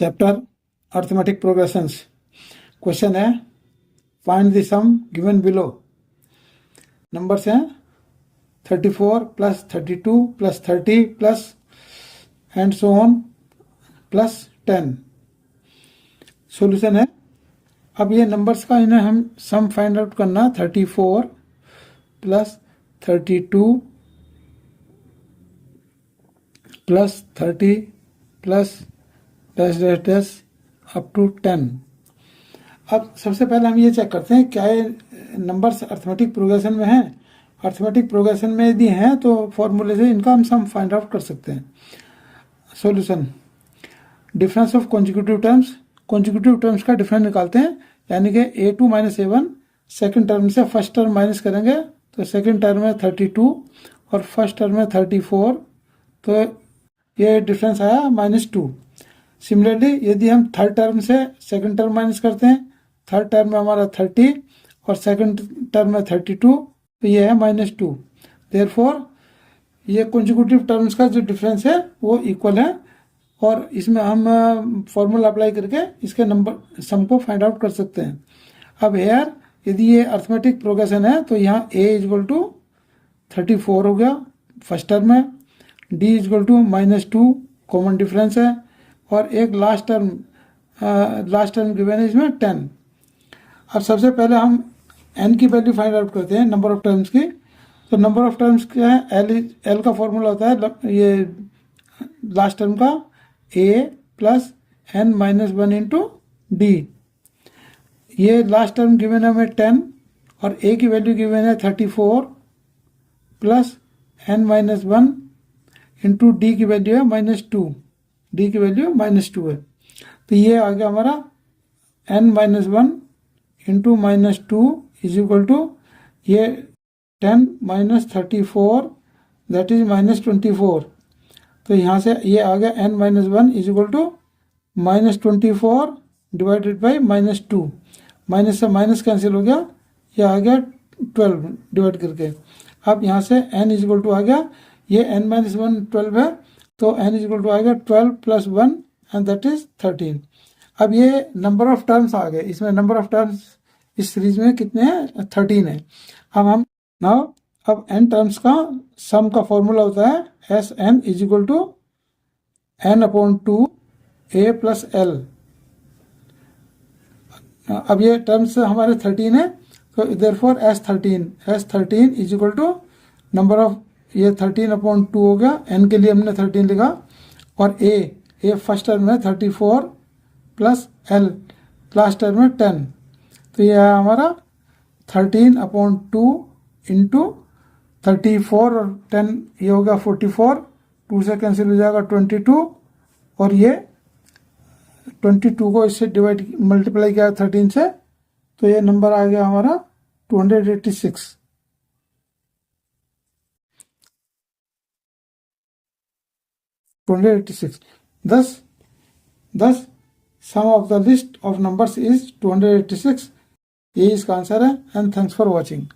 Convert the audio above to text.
Chapter arithmetic progressions. Question है find the sum given below. Numbers हैं 34 plus 32 plus 30 plus and so on plus 10। Solution है, अब ये numbers का इन्हें हम सम फाइंड आउट करना। 34 plus 32 plus 30 plus dash dash dash up to 10। अब सबसे पहले हम ये चेक करते हैं क्या ये नंबर्स अर्थमेटिक प्रोग्रेशन में हैं। अर्थमेटिक प्रोग्रेशन में यदि हैं तो फॉर्मूले से इनका हम सम फाइंड आउट कर सकते हैं। Solution, difference of consecutive terms. Consecutive terms का डिफरेंस निकालते हैं, यानी कि a2 minus a1। Second term से फर्स्ट टर्म माइनस करेंगे तो सेकेंड टर्म है 32 और फर्स्ट टर्म है 34, तो ये डिफरेंस आया -2। सिमिलरली यदि हम थर्ड टर्म से सेकंड टर्म माइनस करते हैं, थर्ड टर्म में हमारा 30 और सेकंड टर्म में 32, तो ये है -2। देयरफॉर ये कॉन्जिक्यूटिव टर्म्स का जो डिफरेंस है वो इक्वल है, और इसमें हम फॉर्मूला अप्लाई करके इसके नंबर सम को फाइंड आउट कर सकते हैं। अब हेयर यदि ये अर्थमेटिक प्रोग्रेशन है तो यहाँ a इक्वल टू 34 हो गया फर्स्ट टर्म है, d equal to -2 common difference है, और एक लास्ट टर्म गिवन है इसमें 10। अब सबसे पहले हम n की वैल्यू फाइंड आउट करते हैं, नंबर ऑफ टर्म्स की। तो नंबर ऑफ टर्म्स क्या है, l का फॉर्मूला होता है ये लास्ट टर्म का a plus n minus 1 into D. ये लास्ट टर्म गिवन है हमें 10 और a की वैल्यू गिवन है 34 plus n minus 1 into D की वैल्यू है -2। डी की वैल्यू -2 है, तो ये आ गया हमारा n minus 1 into -2 is equal to ये 10 माइनस 34 दैट इज -24। तो यहाँ से ये आ गया n minus 1 is equal to -24 divided by -2। Minus से माइनस कैंसिल हो गया, ये आ गया 12 डिवाइड करके। अब यहाँ से n इज इक्वल टू आ गया, ये n माइनस 1 12 है, तो n इज इक्वल टू आ गया 12 प्लस 1 एंड दैट इज 13। अब ये नंबर ऑफ टर्म्स आ गए, इसमें नंबर ऑफ टर्म्स इस सीरीज में कितने हैं, 13 है। अब हम नाउ अब n टर्म्स का सम का फॉर्मूला होता है Sn is equal to n/2 a plus l। अब ये टर्म्स हमारे 13 है, तो therefore S13 is equal to number of, ये 13/2 हो गया, n के लिए हमने 13 लिखा, और a फर्स्ट टर्म में 34 प्लस l लास्ट टर्म में 10, तो ये है हमारा 13/2 इंटू 34 और 10, ये हो गया 44, 2 से कैंसिल हो जाएगा 22, और ये 22 को इससे डिवाइड मल्टीप्लाई किया 13 से, तो ये नंबर आ गया हमारा 286। Thus sum of the list of numbers is 286। ये इसका आंसर है, एंड थैंक्स फॉर वॉचिंग।